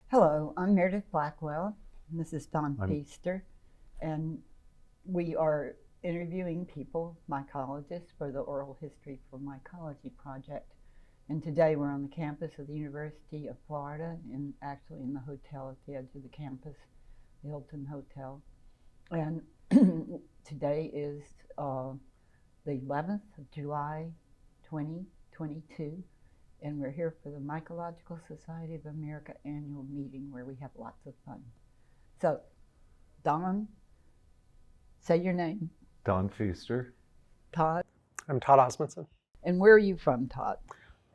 Hello, I'm Meredith Blackwell, and this is Don I'm Pfister, and we are interviewing people, mycologists, for the Oral History for Mycology project. And today we're on the campus of the University of Florida, and actually in the hotel at the edge of the campus, the Hilton Hotel. And today is the 11th of July, 2022. And we're here for the Mycological Society of America annual meeting where we have lots of fun. So, Don, say your name. Don Pfister. Todd. I'm Todd Osmundson. And where are you from, Todd?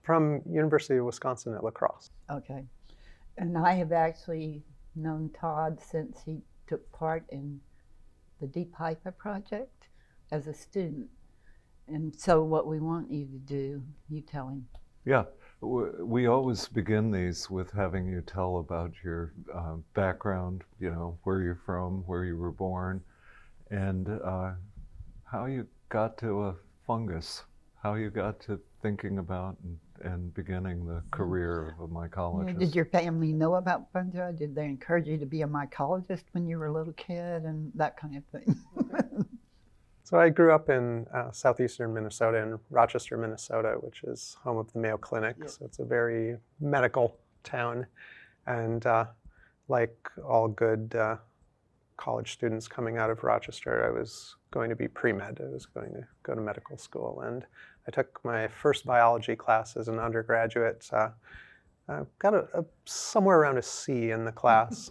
From University of Wisconsin at La Crosse. Okay. And I have actually known Todd since he took part in the Deep Hyper project as a student. And so what we want you to do, you tell him. Yeah, we always begin these with having you tell about your background, where you're from, where you were born, and how you got to a fungus, how you got to thinking about and beginning the career of a mycologist. Did your family know about fungi? Did they encourage you to be a mycologist when you were a little kid and that kind of thing? So I grew up in southeastern Minnesota, in Rochester, Minnesota, which is home of the Mayo Clinic. Yep. So it's a very medical town. And like all good college students coming out of Rochester, I was going to be pre-med. I was going to go to medical school. And I took my first biology class as an undergraduate. Got somewhere around a C in the class.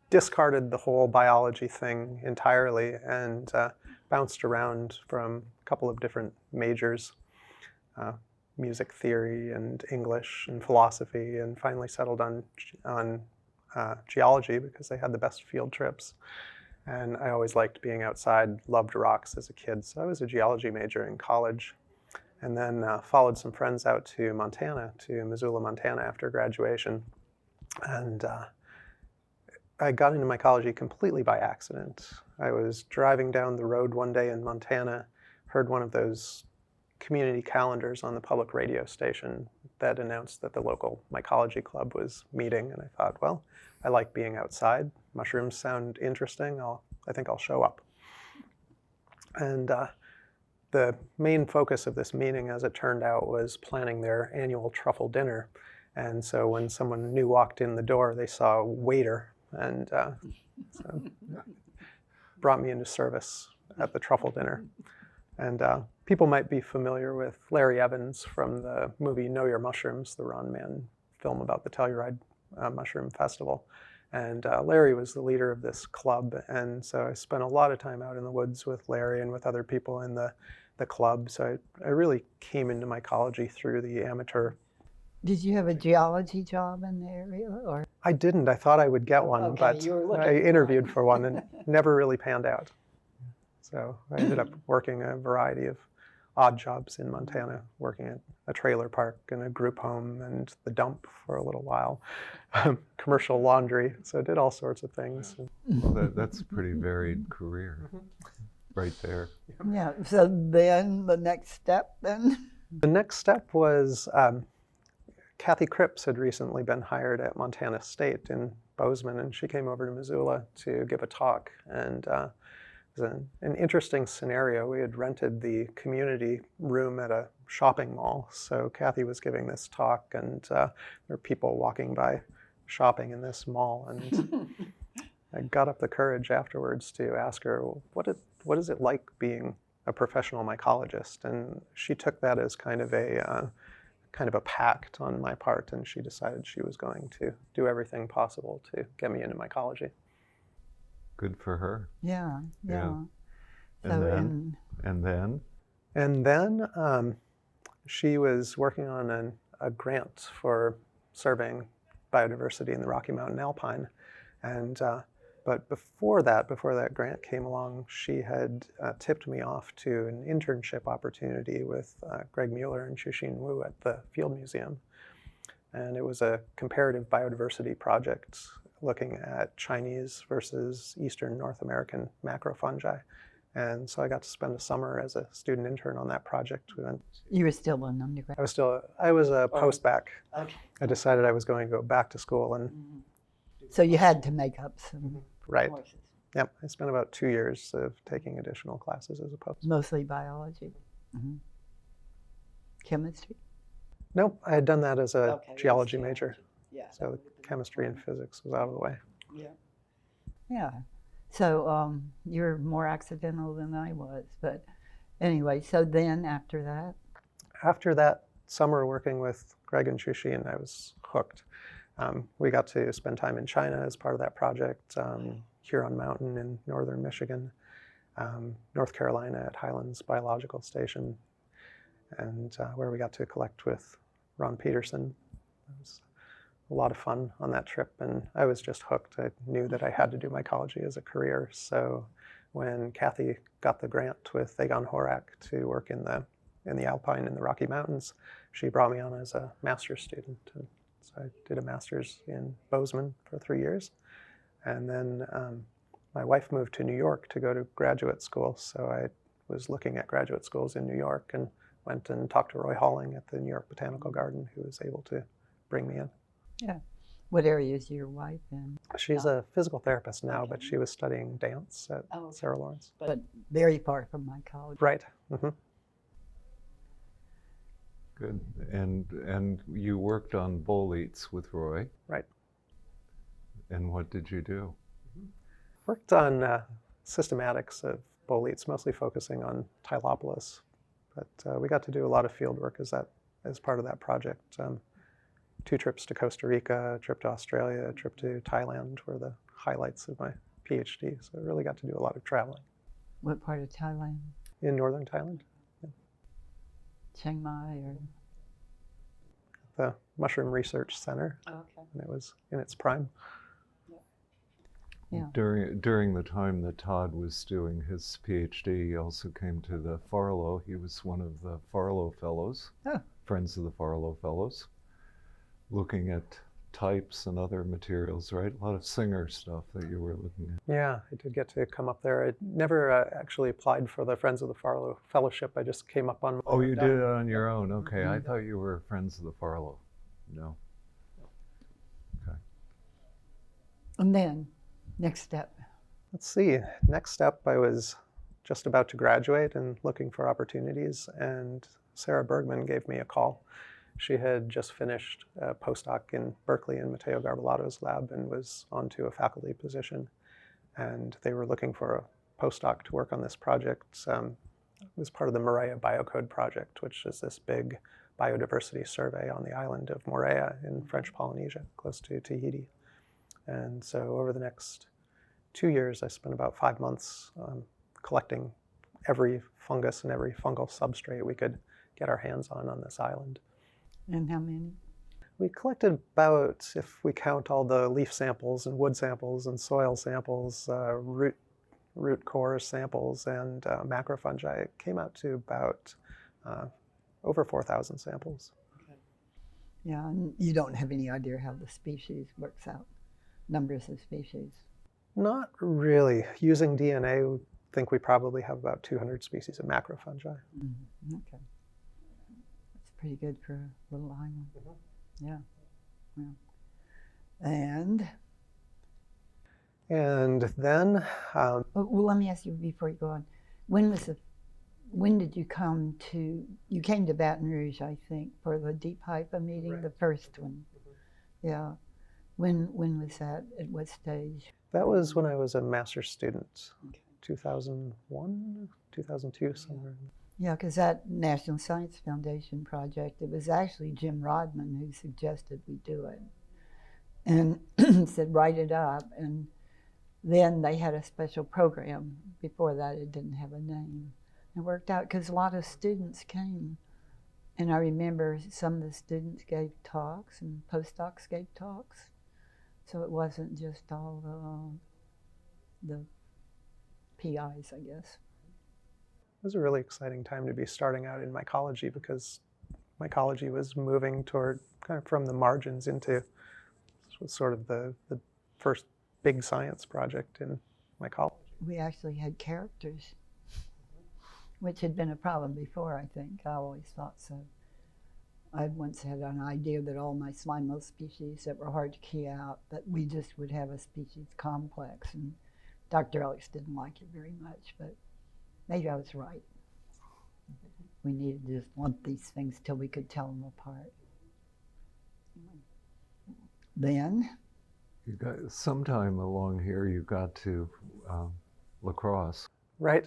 Discarded the whole biology thing entirely and bounced around from a couple of different majors, music theory and English and philosophy, and finally settled on geology because they had the best field trips. And I always liked being outside, loved rocks as a kid, so I was a geology major in college. And then followed some friends out to Montana, to Missoula, Montana after graduation. And I got into mycology completely by accident. I was driving down the road one day in Montana, heard one of those community calendars on the public radio station that announced that the local mycology club was meeting, and I thought, well, I like being outside. Mushrooms sound interesting. I think I'll show up. And the main focus of this meeting, as it turned out, was planning their annual truffle dinner. And so when someone new walked in the door, they saw a waiter and so brought me into service at the truffle dinner. And people might be familiar with Larry Evans from the movie Know Your Mushrooms, the Ron Mann film about the Telluride Mushroom Festival. And Larry was the leader of this club, and so I spent a lot of time out in the woods with Larry and with other people in the club. So I really came into mycology through the amateur. Did you have a geology job in the area? Or? I didn't. I thought I would get one, Okay, but I interviewed for one and never really panned out. So I ended up working a variety of odd jobs in Montana, working at a trailer park and a group home and the dump for a little while, commercial laundry. So I did all sorts of things. Well, that's a pretty varied career right there. Yeah, so then the next step then? The next step was Kathy Cripps had recently been hired at Montana State in Bozeman, and she came over to Missoula to give a talk. And it was an interesting scenario. We had rented the community room at a shopping mall. So Kathy was giving this talk, and there were people walking by shopping in this mall. And I got up the courage afterwards to ask her, well, what is it like being a professional mycologist? And she took that as kind of a pact on my part, and she decided she was going to do everything possible to get me into mycology. Good for her. Yeah. And then she was working on a grant for surveying biodiversity in the Rocky Mountain Alpine, and but before that grant came along, she had tipped me off to an internship opportunity with Greg Mueller and Xuxin Wu at the Field Museum. And it was a comparative biodiversity project looking at Chinese versus Eastern North American macrofungi. And so I got to spend a summer as a student intern on that project. You were still an undergrad? I was a post-bac. Okay. I decided I was going to go back to school and So you had to make up some right. courses. Yep, I spent about 2 years of taking additional classes as a post. Mostly biology. Chemistry? Nope, I had done that as a Okay, geology geology. major. Yeah. So chemistry and physics was out of the way. Yeah. So you're more accidental than I was. But anyway, so then after that? After that summer working with Greg and Shushin, I was hooked. We got to spend time in China as part of that project, Huron Mountain in northern Michigan, North Carolina at Highlands Biological Station, and where we got to collect with Ron Peterson. It was a lot of fun on that trip, and I was just hooked. I knew that I had to do mycology as a career, so when Kathy got the grant with Egon Horak to work in the Alpine in the Rocky Mountains, she brought me on as a master's student. And so I did a master's in Bozeman for 3 years. And then my wife moved to New York to go to graduate school. So I was looking at graduate schools in New York and went and talked to Roy Halling at the New York Botanical Garden, who was able to bring me in. Yeah. What area is your wife in? She's a physical therapist now, but she was studying dance at Sarah Lawrence. But very far from mycology. Right. Mm-hmm. Good. And you worked on boletes with Roy. Right. And what did you do? Worked on systematics of boletes, mostly focusing on Tylopolis. But we got to do a lot of field work as part of that project. 2 trips to Costa Rica, a trip to Australia, a trip to Thailand were the highlights of my PhD. So I really got to do a lot of traveling. What part of Thailand? In northern Thailand. Chiang Mai or? The Mushroom Research Center. Okay. And it was in its prime. Yeah. During the time that Todd was doing his PhD, he also came to the Farlow. He was one of the Farlow Fellows, Friends of the Farlow Fellows, looking at types and other materials, right? A lot of Singer stuff that you were looking at. Yeah, I did get to come up there. I never actually applied for the Friends of the Farlow Fellowship. I just came up on. Oh, you did it on your own. Okay, I thought you were Friends of the Farlow. No. Okay. And then, next step. Let's see. Next step, I was just about to graduate and looking for opportunities, and Sarah Bergman gave me a call. She had just finished a postdoc in Berkeley in Matteo Garbalatto's lab and was onto a faculty position. And they were looking for a postdoc to work on this project. It was part of the Moorea Biocode project, which is this big biodiversity survey on the island of Moorea in French Polynesia, close to Tahiti. And so over the next 2 years, I spent about 5 months collecting every fungus and every fungal substrate we could get our hands on this island. And how many? We collected about, if we count all the leaf samples and wood samples and soil samples, root core samples, and macrofungi, it came out to about over 4,000 samples. Okay. Yeah, and you don't have any idea how the species works out, numbers of species? Not really. Using DNA, we think we probably have about 200 species of macrofungi. Mm-hmm. Okay. Pretty good for a little island. Yeah. And then well, let me ask you before you go on. When did you come to? You came to Baton Rouge, I think, for the Deep Hypha meeting, right. The first one. Yeah. When was that? At what stage? That was when I was a master's student. Okay. 2001, 2002, somewhere. Yeah, because that National Science Foundation project, it was actually Jim Rodman who suggested we do it. And said, write it up. And then they had a special program. Before that, it didn't have a name. It worked out because a lot of students came. And I remember some of the students gave talks and postdocs gave talks. So it wasn't just all the PIs, I guess. It was a really exciting time to be starting out in mycology because mycology was moving toward kind of from the margins into sort of the first big science project in mycology. We actually had characters. which had been a problem before, I think. I always thought so. I once had an idea that all my slimo species that were hard to key out, that we just would have a species complex, and Dr. Ellis didn't like it very much, but maybe I was right. We needed to just lump these things till we could tell them apart. Then, You got sometime along here. You got to La Crosse. Right.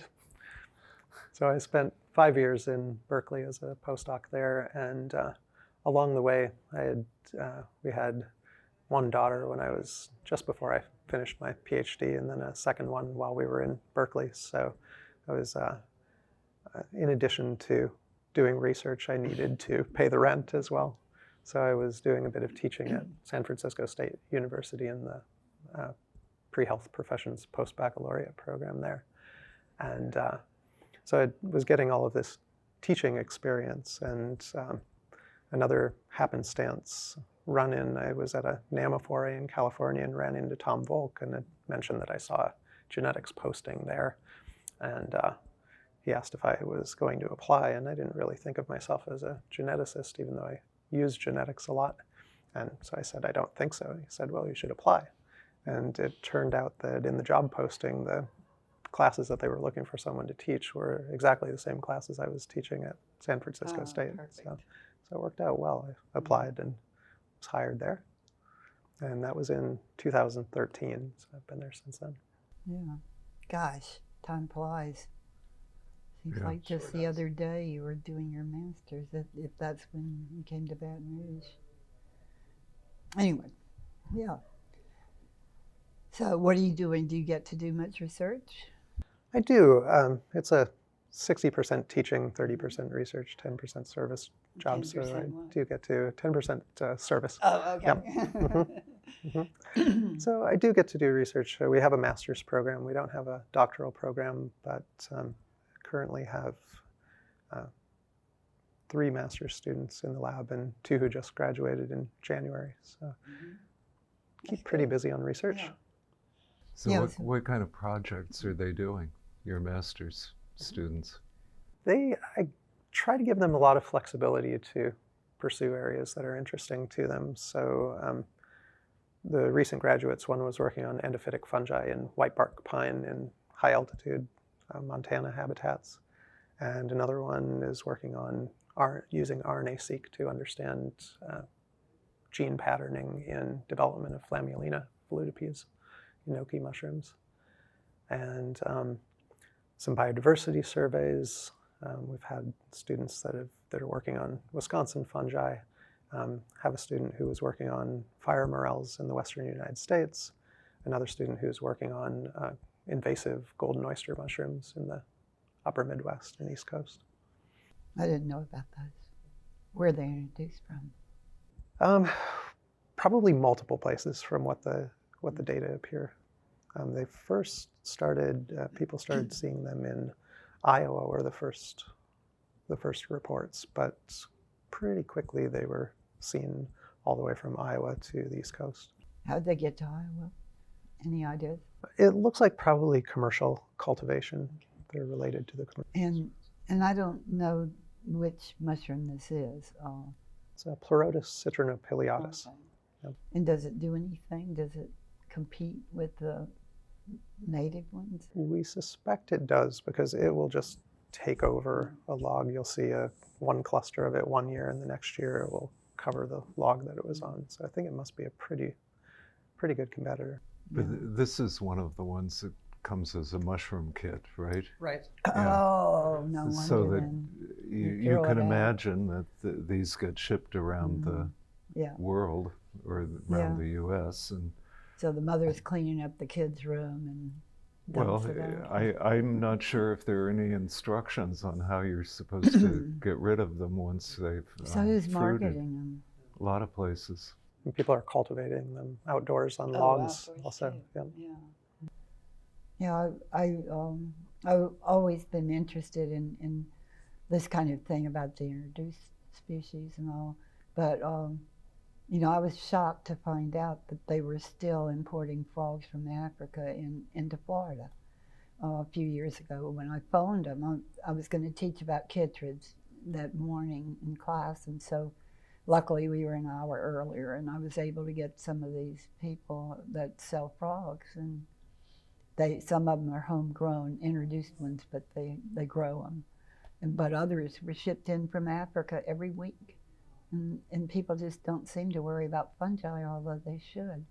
So I spent 5 years in Berkeley as a postdoc there, and along the way, we had one daughter when I was just before I finished my PhD, and then a second one while we were in Berkeley. So I was, in addition to doing research, I needed to pay the rent as well. So I was doing a bit of teaching at San Francisco State University in the pre-health professions post-baccalaureate program there. And so I was getting all of this teaching experience, and another happenstance run-in, I was at a NAMA foray in California and ran into Tom Volk, and it mentioned that I saw a genetics posting there. And he asked if I was going to apply, and I didn't really think of myself as a geneticist, even though I use genetics a lot. And so I said, I don't think so. He said, well, you should apply. And it turned out that in the job posting, the classes that they were looking for someone to teach were exactly the same classes I was teaching at San Francisco State. So it worked out well. I applied and was hired there. And that was in 2013, so I've been there since then. yeah, gosh, time flies. Seems Yeah, like just sure the does. other day you were doing your master's, if that's when you came to Baton Rouge. Anyway, yeah. So what are you doing? Do you get to do much research? I do. It's a 60% teaching, 30% research, 10% service job. So 10% I what? do get to 10% service. Oh, okay. So I do get to do research. We have a master's program. We don't have a doctoral program, but currently have 3 master's students in the lab and 2 who just graduated in January. So keep pretty busy on research. Yeah. So Yeah, what kind of projects are they doing, your master's students? I try to give them a lot of flexibility to pursue areas that are interesting to them. So the recent graduates, one was working on endophytic fungi in whitebark pine in high altitude Montana habitats. And another one is working on using RNA-seq to understand gene patterning in development of Flammulina velutipes, enoki mushrooms. And some biodiversity surveys. We've had students that are working on Wisconsin fungi. Have a student who was working on fire morels in the western United States. Another student who's working on invasive golden oyster mushrooms in the upper Midwest and East Coast. I didn't know about those. Where are they introduced from? Probably multiple places from what the data appear. They first started, people started seeing them in Iowa were the first reports, but pretty quickly they were seen all the way from Iowa to the East Coast. How'd they get to Iowa? Any ideas? It looks like probably commercial cultivation. They're related to the commercial. And I don't know which mushroom this is. It's a Pleurotus citronopiliatus. Okay. Yep. And does it do anything? Does it compete with the native ones? We suspect it does because it will just take over a log. You'll see one cluster of it one year, and the next year it will cover the log that it was on. So I think it must be a pretty good competitor. But this is one of the ones that comes as a mushroom kit, right? Right. Yeah. Oh, no wonder So that then. you throw can it out. imagine that these get shipped around the Yeah. world or around the U.S. and So the mother's cleaning up the kids' room and dumps it out. I'm not sure if there are any instructions on how you're supposed to get rid of them once they've So who's fruited. marketing them? A lot of places. And people are cultivating them outdoors on Oh, logs outdoors also. too. Yeah. Yeah, I've always been interested in this kind of thing about the introduced species and all, but you know, I was shocked to find out that they were still importing frogs from Africa into Florida, a few years ago when I phoned him. I was going to teach about chytrids that morning in class, and so luckily we were an hour earlier, and I was able to get some of these people that sell frogs, and some of them are homegrown, introduced ones, but they grow them. But others were shipped in from Africa every week. And people just don't seem to worry about fungi, although they should,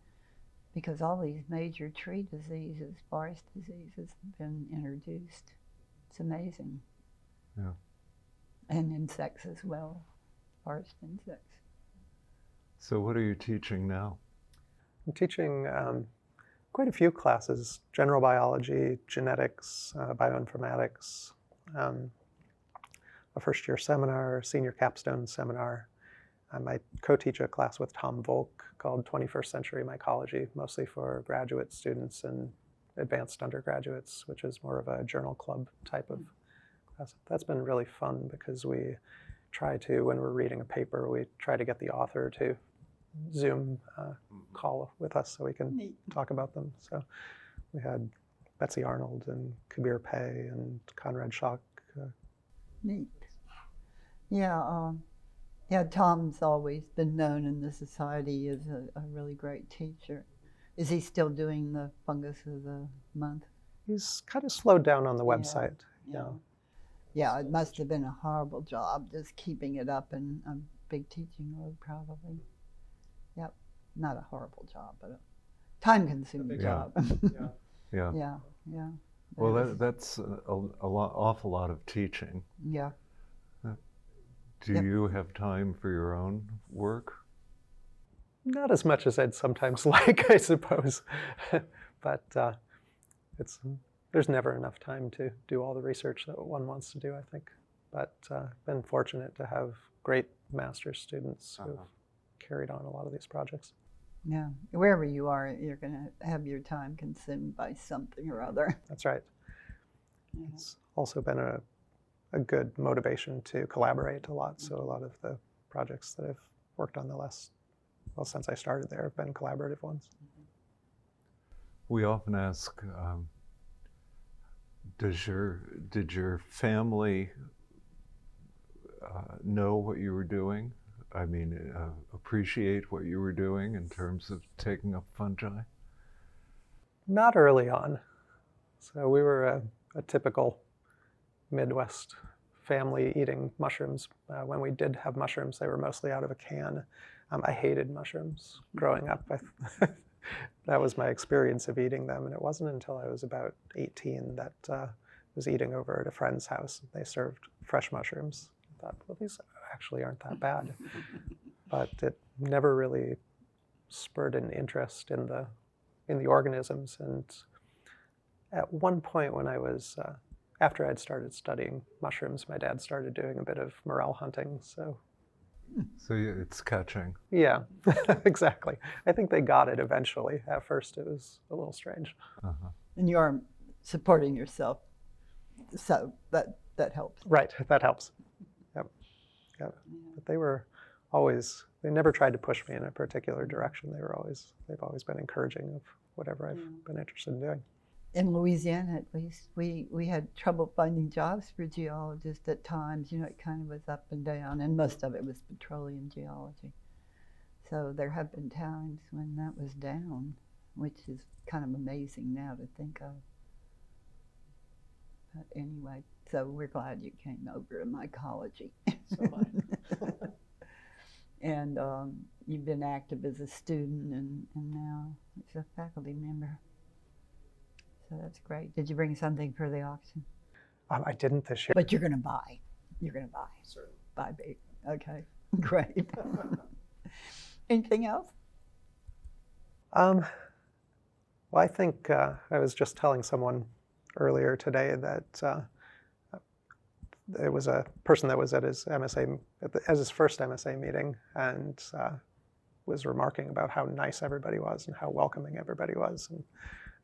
because all these major tree diseases, forest diseases, have been introduced. It's amazing. Yeah. And insects as well, forest insects. So what are you teaching now? I'm teaching quite a few classes: general biology, genetics, bioinformatics, a first-year seminar, senior capstone seminar. I co-teach a class with Tom Volk called 21st Century Mycology, mostly for graduate students and advanced undergraduates, which is more of a journal club type of class. That's been really fun because we try to, when we're reading a paper, we try to get the author to Zoom call with us so we can talk about them. So we had Betsy Arnold and Kabir Pei and Conrad Schock. Neat. Yeah. Yeah, Tom's always been known in the society as a really great teacher. Is he still doing the fungus of the month? He's kind of slowed down on the website. Yeah, it must have been a horrible job just keeping it up, and a big teaching load probably. Yep, not a horrible job, but a time-consuming job. Yeah. Yeah. Well, that's awful lot of teaching. Yeah. Do you have time for your own work? Not as much as I'd sometimes like, I suppose. But there's never enough time to do all the research that one wants to do, I think. But I've been fortunate to have great master's students who've carried on a lot of these projects. Yeah, wherever you are, you're going to have your time consumed by something or other. That's right. Yeah. It's also been a good motivation to collaborate a lot. So a lot of the projects that I've worked on since I started there have been collaborative ones. We often ask, did your family know what you were doing? I mean, appreciate what you were doing in terms of taking up fungi? Not early on. So we were a typical Midwest family eating mushrooms. When we did have mushrooms, they were mostly out of a can. I hated mushrooms growing up. That was my experience of eating them, and it wasn't until I was about 18 that I was eating over at a friend's house. They served fresh mushrooms. I thought, well, these actually aren't that bad. But it never really spurred an interest in the organisms. And at one point when I was after I'd started studying mushrooms, my dad started doing a bit of morel hunting. So it's catching. Yeah, exactly. I think they got it eventually. At first it was a little strange. And you are supporting yourself, so that helps. Right, that helps. Yep. But they never tried to push me in a particular direction. They've always been encouraging of whatever I've been interested in doing. In Louisiana, at least, we had trouble finding jobs for geologists at times. It kind of was up and down, and most of it was petroleum geology. So there have been times when that was down, which is kind of amazing now to think of. But anyway, so we're glad you came over to Mycology. So much. And you've been active as a student and now as a faculty member. So that's great. Did you bring something for the auction? I didn't this year. But you're going to buy. You're going to buy. Certainly. Buy big. Okay, great. Anything else? Well, I think I was just telling someone earlier today that there was a person that was at his MSA, at his first MSA meeting, and was remarking about how nice everybody was and how welcoming everybody was. And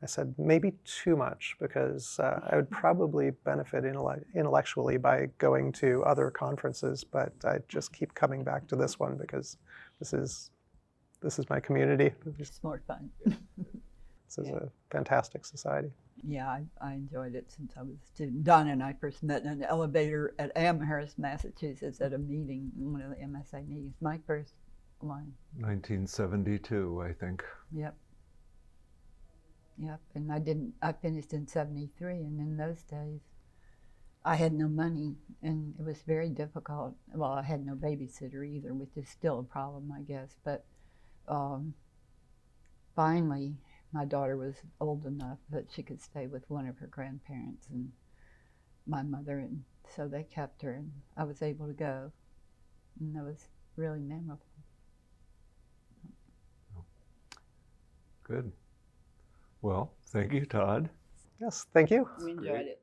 I said, maybe too much, because I would probably benefit intellectually by going to other conferences, but I just keep coming back to this one because this is my community. It's more fun. This is a fantastic society. Yeah, I enjoyed it since I was a student. Donna and I first met in an elevator at Amherst, Massachusetts, at a meeting, one of the MSA meetings. My first one. 1972, I think. Yep. Yep. And I finished in 73, and in those days, I had no money, and it was very difficult. Well, I had no babysitter either, which is still a problem, I guess. But finally, my daughter was old enough that she could stay with one of her grandparents and my mother, and so they kept her, and I was able to go, and that was really memorable. Good. Well, thank you, Todd. Yes, thank you. We enjoyed Great. it.